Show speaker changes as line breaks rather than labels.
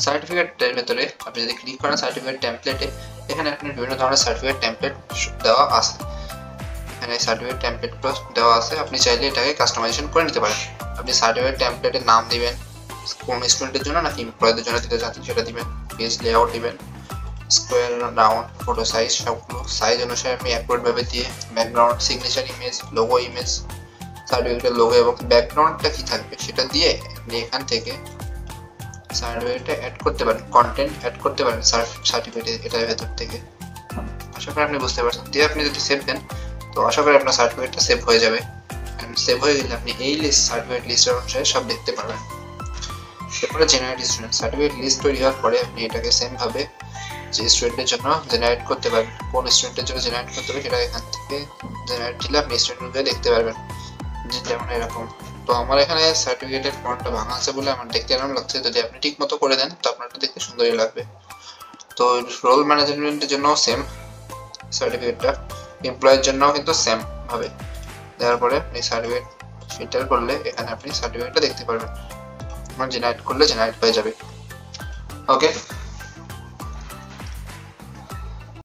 সার্টিফিকেটের ভেতরে আপনি যদি ক্লিক করেন সার্টিফিকেট টেমপ্লেটে, এখানে আপনার বিভিন্ন ধরনের সার্টিফিকেট টেমপ্লেট দেওয়া আছে। এখানে সার্টিফিকেট টেমপ্লেটগুলো দেওয়া আছে, আপনি চাইলে এটাকে কাস্টমাইজেশন করে নিতে পারেন। আপনি সার্টিফিকেট টেমপ্লেটের নাম দিবেন, কোন স্টুডেন্টের জন্য নাকি এমপ্লয়ীদের জন্য দিতে চাচ্ছেন সেটা দিবেন, পেজ লেআউট দিবেন, স্কোয়ার, রাউন্ড, ফটো সাইজ, সবগুলো সাইজ অনুসারে আপনি অ্যাকুরেট ভাবে দিয়ে, background, signature image, logo image, সার্টিফিকেটের লোগো এবং ব্যাকগ্রাউন্ডটা কি থাকবে সেটা দিয়ে আপনি এখান থেকে সার্টিফিকেটে অ্যাড করতে পারেন, কন্টেন্ট অ্যাড করতে পারেন সার্টিফিকেটে এটার ভেতর থেকে। আশা করি আপনি বুঝতে পারছেন। দিয়ে আপনি যদি সেভ দেন তো আশা করি আপনার সার্টিফিকেটটা সেভ হয়ে যাবে। সেভ হয়ে গেলে আপনি এই লিস্ট সার্টিফিকেট লিস্টের অনুসারে সব দেখতে পারবেন। এরপরে জেনারেট স্টুডেন্ট সার্টিফিকেট লিস্ট তৈরি হওয়ার পরে আপনি এটাকে সেম ভাবে যে স্টুডেন্টের জন্য জেনারেট করতে পারবেন, কোন স্টুডেন্টের জন্য জেনারেট করতে হবে সেটা এখান থেকে জেনারেট দিলে আপনি স্টুডেন্টগুলো দেখতে পারবেন, যেমন এরকম। তো আমার এখানে সার্টিফিকেটের ফন্টটা ভাঙা আছে বলে আমার দেখতে এরকম লাগছে, যদি আপনি ঠিক মতো করে দেন তো আপনারটা দেখতে সুন্দরই লাগবে। তো রোল ম্যানেজমেন্টের জন্য সেম সার্টিফিকেটটা, এমপ্লয়ের জন্য কিন্তু সেম ভাবে দেওয়ার পরে আপনি সার্টিফিকেট ফিল্টার করলে এখানে আপনি সার্টিফিকেটটা দেখতে পারবেন, জেনারেট করলে জেনারেট হয়ে যাবে। ওকে।